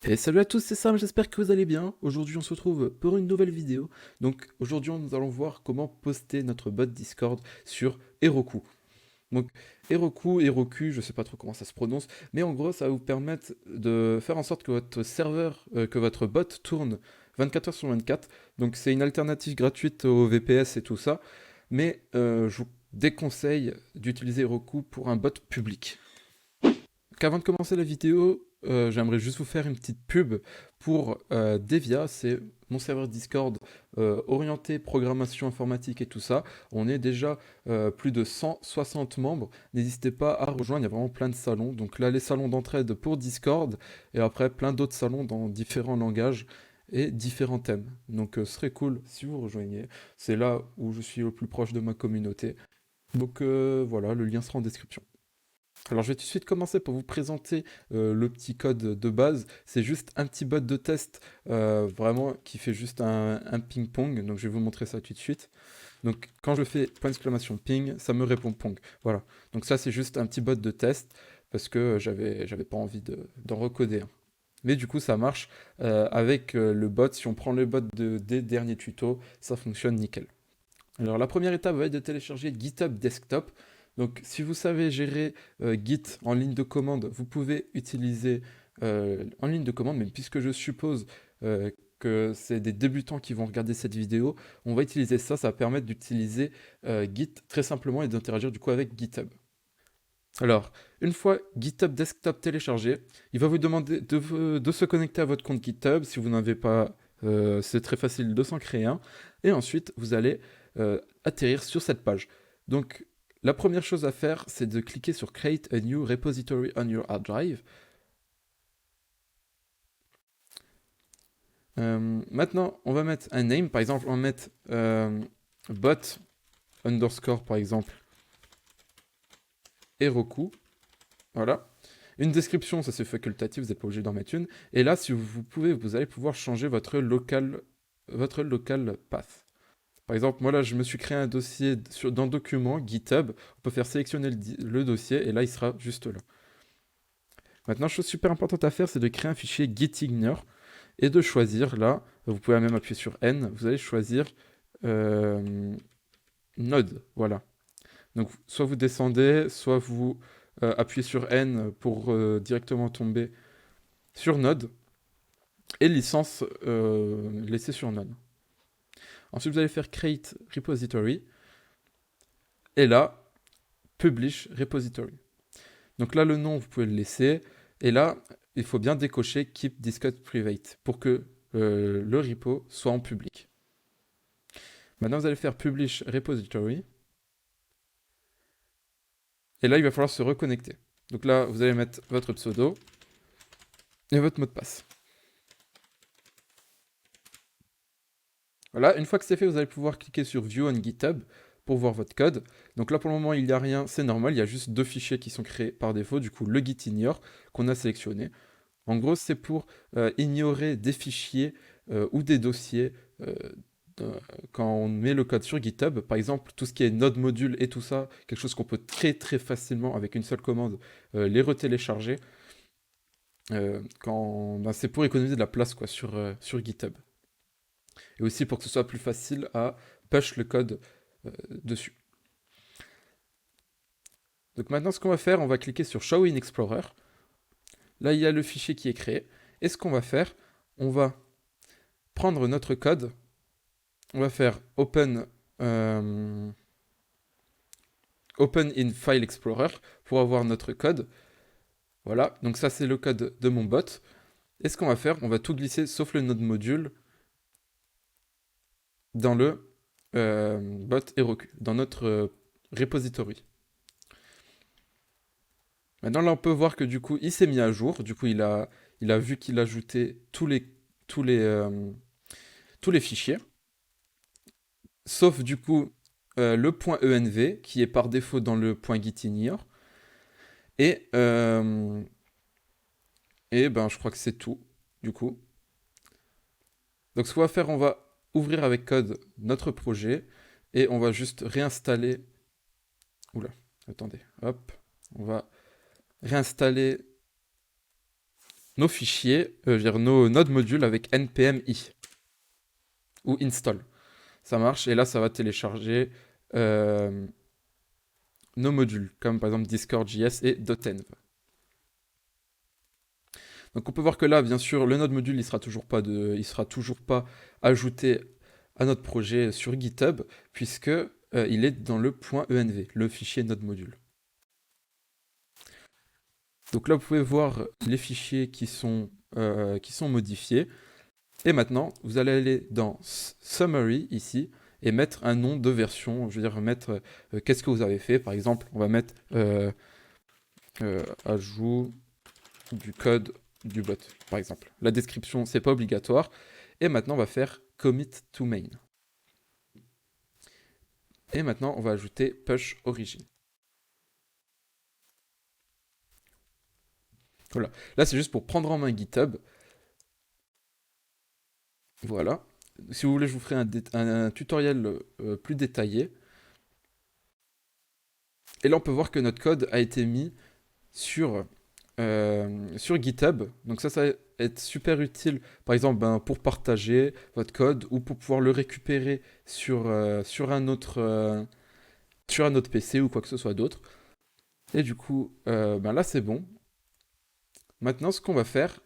Et salut à tous, c'est Sam, j'espère que vous allez bien. Aujourd'hui, on se retrouve pour une nouvelle vidéo. Donc, aujourd'hui, nous allons voir comment poster notre bot Discord sur Heroku. Donc, Heroku, je sais pas trop comment ça se prononce, mais en gros, ça va vous permettre de faire en sorte que votre serveur, que votre bot tourne 24 heures sur 24. Donc, c'est une alternative gratuite au VPS et tout ça, mais je vous déconseille d'utiliser Heroku pour un bot public. Qu'avant de commencer la vidéo, j'aimerais juste vous faire une petite pub pour Devia, c'est mon serveur Discord orienté programmation informatique et tout ça. On est déjà plus de 160 membres. N'hésitez pas à rejoindre, il y a vraiment plein de salons. Donc là, les salons d'entraide pour Discord et après plein d'autres salons dans différents langages et différents thèmes. Donc ce serait cool si vous rejoignez. C'est là où je suis le plus proche de ma communauté. Donc voilà, le lien sera en description. Alors je vais tout de suite commencer pour vous présenter le petit code de base. C'est juste un petit bot de test vraiment qui fait juste un ping-pong. Donc je vais vous montrer ça tout de suite. Donc quand je fais point d'exclamation ping, ça me répond pong. Voilà. Donc ça c'est juste un petit bot de test parce que j'avais pas envie d'en recoder un. Mais du coup ça marche avec le bot. Si on prend le bot des derniers tutos, ça fonctionne nickel. Alors la première étape va être de télécharger GitHub Desktop. Donc si vous savez gérer Git en ligne de commande, vous pouvez utiliser en ligne de commande, mais puisque je suppose que c'est des débutants qui vont regarder cette vidéo, on va utiliser ça, ça va permettre d'utiliser Git très simplement et d'interagir du coup avec GitHub. Alors, une fois GitHub Desktop téléchargé, il va vous demander de se connecter à votre compte GitHub. Si vous n'avez pas, c'est très facile de s'en créer un. Et ensuite, vous allez atterrir sur cette page. Donc, la première chose à faire, c'est de cliquer sur Create a new repository on your hard drive. Maintenant, on va mettre un name. Par exemple, on va mettre bot underscore, par exemple, Heroku. Voilà. Une description, ça c'est facultatif, vous n'êtes pas obligé d'en mettre une. Et là, si vous pouvez, vous allez pouvoir changer votre local path. Par exemple, moi là, je me suis créé un dossier dans Document, GitHub. On peut faire sélectionner le dossier et là, il sera juste là. Maintenant, chose super importante à faire, c'est de créer un fichier gitignore et de choisir là, vous pouvez même appuyer sur N, vous allez choisir euh, Node. Voilà. Donc, soit vous descendez, soit vous appuyez sur N pour directement tomber sur Node et licence laissée sur Node. Ensuite, vous allez faire Create Repository et là, Publish Repository. Donc là, le nom, vous pouvez le laisser. Et là, il faut bien décocher Keep Discord Private pour que le repo soit en public. Maintenant, vous allez faire Publish Repository. Et là, il va falloir se reconnecter. Donc là, vous allez mettre votre pseudo et votre mot de passe. Voilà, une fois que c'est fait, vous allez pouvoir cliquer sur View on GitHub pour voir votre code. Donc là, pour le moment, il n'y a rien, c'est normal, il y a juste deux fichiers qui sont créés par défaut, du coup, le git ignore qu'on a sélectionné. En gros, c'est pour ignorer des fichiers ou des dossiers euh, quand on met le code sur GitHub. Par exemple, tout ce qui est node module et tout ça, quelque chose qu'on peut très facilement avec une seule commande les retélécharger. Ben, c'est pour économiser de la place quoi, sur GitHub. Et aussi pour que ce soit plus facile à push le code dessus. Donc maintenant, ce qu'on va faire, on va cliquer sur Show in Explorer. Là, il y a le fichier qui est créé. Et ce qu'on va faire, on va prendre notre code, on va faire euh, open in File Explorer pour avoir notre code. Voilà, donc ça c'est le code de mon bot. Et ce qu'on va faire, on va tout glisser sauf le node module dans le bot Heroku, dans notre repository. Maintenant là on peut voir que du coup il s'est mis à jour, du coup il a vu qu'il ajoutait tous les, euh, tous les fichiers, sauf du coup le point .env qui est par défaut dans le point .gitignore. Et, euh, et ben je crois que c'est tout du coup. Donc ce qu'on va faire, on va ouvrir avec code notre projet et on va juste réinstaller. Oula, attendez, hop, on va réinstaller nos fichiers, je veux dire notre module avec npm i ou install. Ça marche et là ça va télécharger euh, nos modules comme par exemple Discord.js et .env. Donc on peut voir que là, bien sûr, le node module, il sera toujours pas ajouté à notre projet sur GitHub, puisque il est dans le .env, le fichier node module. Donc là, vous pouvez voir les fichiers qui sont modifiés. Et maintenant, vous allez aller dans Summary, ici, et mettre un nom de version. Je veux dire, mettre qu'est-ce que vous avez fait. Par exemple, on va mettre ajout du code du bot, par exemple. La description, c'est pas obligatoire. Et maintenant, on va faire commit to main. Et maintenant, on va ajouter push origin. Voilà. Là, c'est juste pour prendre en main GitHub. Voilà. Si vous voulez, je vous ferai un tutoriel plus détaillé. Et là, on peut voir que notre code a été mis sur GitHub. Donc ça va être super utile, par exemple, pour partager votre code ou pour pouvoir le récupérer sur un autre PC ou quoi que ce soit d'autre. Et du coup, là, c'est bon. Maintenant, ce qu'on va faire,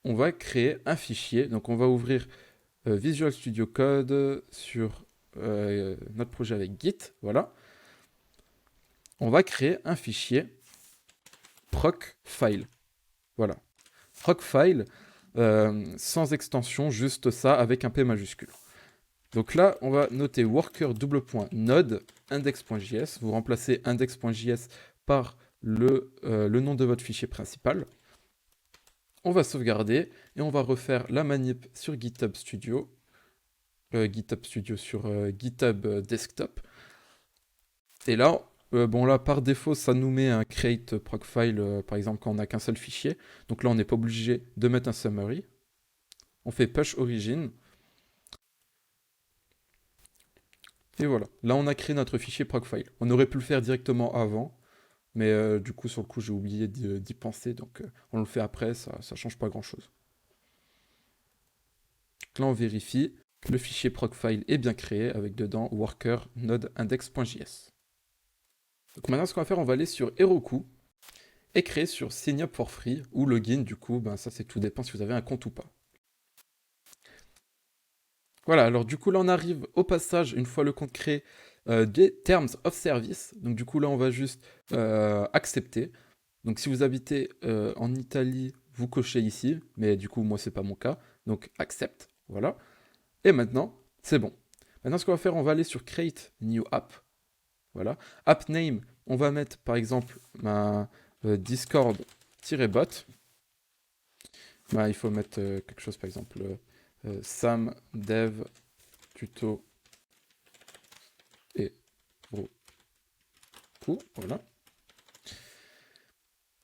on va créer un fichier. Donc, on va ouvrir Visual Studio Code sur notre projet avec Git. Voilà. On va créer un fichier procfile. Voilà. Procfile, sans extension, juste ça avec un P majuscule. Donc là, on va noter worker :node index.js. Vous remplacez index.js par le nom de votre fichier principal. On va sauvegarder et on va refaire la manip sur GitHub Studio. GitHub Studio sur GitHub Desktop. Et là, là, par défaut, ça nous met un create procfile, par exemple, quand on n'a qu'un seul fichier. Donc là, on n'est pas obligé de mettre un summary. On fait push origin. Et voilà. Là, on a créé notre fichier procfile. On aurait pu le faire directement avant. Mais du coup, sur le coup, j'ai oublié d'y penser. Donc, on le fait après. Ça change pas grand-chose. Là, on vérifie que le fichier procfile est bien créé avec dedans worker node index.js. Donc maintenant, ce qu'on va faire, on va aller sur Heroku et créer sur Sign Up for Free ou Login. Du coup, ça, c'est tout dépend si vous avez un compte ou pas. Voilà, alors du coup, là, on arrive au passage, une fois le compte créé, des Terms of Service. Donc du coup, là, on va juste accepter. Donc si vous habitez en Italie, vous cochez ici, mais du coup, moi, c'est pas mon cas. Donc accept, voilà. Et maintenant, c'est bon. Maintenant, ce qu'on va faire, on va aller sur Create New App. Voilà. App name, on va mettre par exemple ma Discord-bot. Il faut mettre quelque chose, par exemple, Sam Dev Tuto et Roku. Voilà.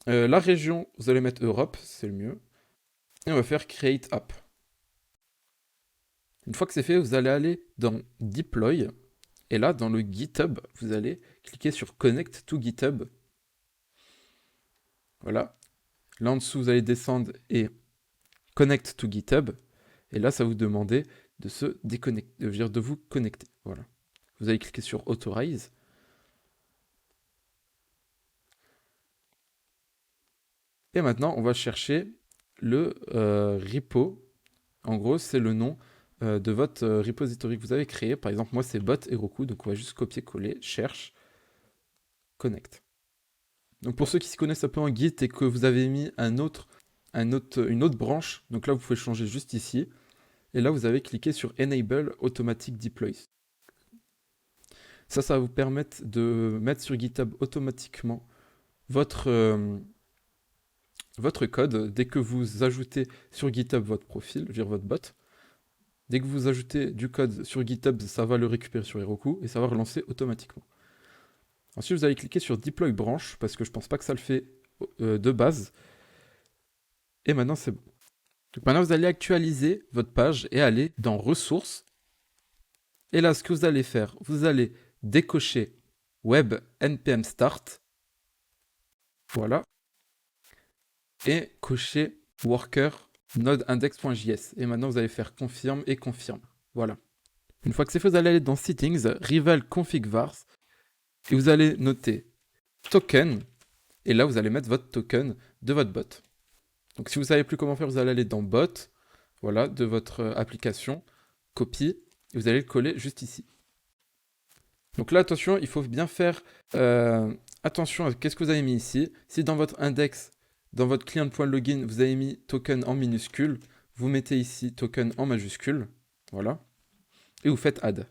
La région, vous allez mettre Europe, c'est le mieux. Et on va faire Create App. Une fois que c'est fait, vous allez aller dans Deploy. Et là, dans le GitHub, vous allez cliquer sur Connect to GitHub. Voilà. Là en dessous, vous allez descendre et Connect to GitHub. Et là, ça va vous demander de se déconnecter, de vous connecter. Voilà. Vous allez cliquer sur Authorize. Et maintenant, on va chercher le repo. En gros, c'est le nom de votre repository que vous avez créé. Par exemple, moi, c'est bot Heroku. Donc, on va juste copier-coller, cherche, connect. Donc, pour ceux qui s'y connaissent un peu en Git et que vous avez mis une autre branche, donc là, vous pouvez changer juste ici. Et là, vous avez cliqué sur Enable Automatic Deploys. Ça va vous permettre de mettre sur GitHub automatiquement votre code dès que vous ajoutez sur GitHub votre profil, je veux dire votre bot. Dès que vous ajoutez du code sur GitHub, ça va le récupérer sur Heroku et ça va relancer automatiquement. Ensuite, vous allez cliquer sur Deploy Branch parce que je ne pense pas que ça le fait de base. Et maintenant, c'est bon. Donc maintenant, vous allez actualiser votre page et aller dans Ressources. Et là, ce que vous allez faire, vous allez décocher Web NPM Start. Voilà. et cocher worker node index.js. Et maintenant, vous allez faire confirme et confirme. Voilà. Une fois que c'est fait, vous allez aller dans settings, rival config vars, et vous allez noter token, et là, vous allez mettre votre token de votre bot. Donc, si vous ne savez plus comment faire, vous allez aller dans bot, voilà, de votre application, copie, et vous allez le coller juste ici. Donc là, attention, il faut bien faire attention à ce que vous avez mis ici. Si dans votre index, dans votre client.login, vous avez mis token en minuscule, vous mettez ici token en majuscule, voilà, et vous faites add.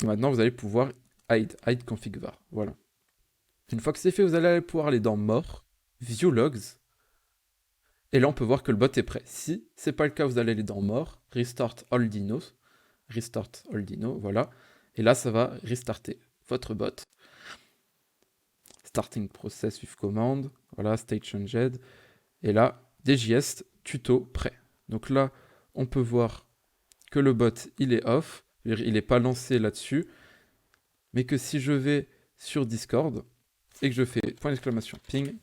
Et maintenant, vous allez pouvoir hide config var, voilà. Une fois que c'est fait, vous allez pouvoir aller dans more, view logs, et là, on peut voir que le bot est prêt. Si ce n'est pas le cas, vous allez aller dans more, restart all dino, voilà, et là, ça va restarter votre bot. Starting process with command, voilà, state changed, et là, DJS tuto prêt. Donc là, on peut voir que le bot, il est off, il n'est pas lancé là-dessus, mais que si je vais sur Discord et que je fais point d'exclamation ping,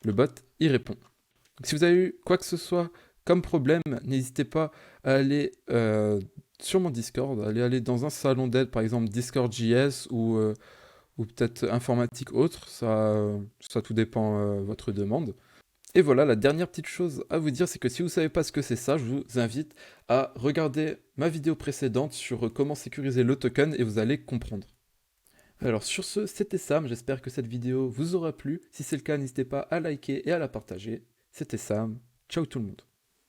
le bot, il répond. Donc, si vous avez eu quoi que ce soit comme problème, n'hésitez pas à aller sur mon Discord, aller dans un salon d'aide, par exemple Discord.js ou peut-être informatique autre, ça tout dépend de votre demande. Et voilà, la dernière petite chose à vous dire, c'est que si vous ne savez pas ce que c'est ça, je vous invite à regarder ma vidéo précédente sur comment sécuriser le token et vous allez comprendre. Alors sur ce, c'était Sam, j'espère que cette vidéo vous aura plu. Si c'est le cas, n'hésitez pas à liker et à la partager. C'était Sam, ciao tout le monde.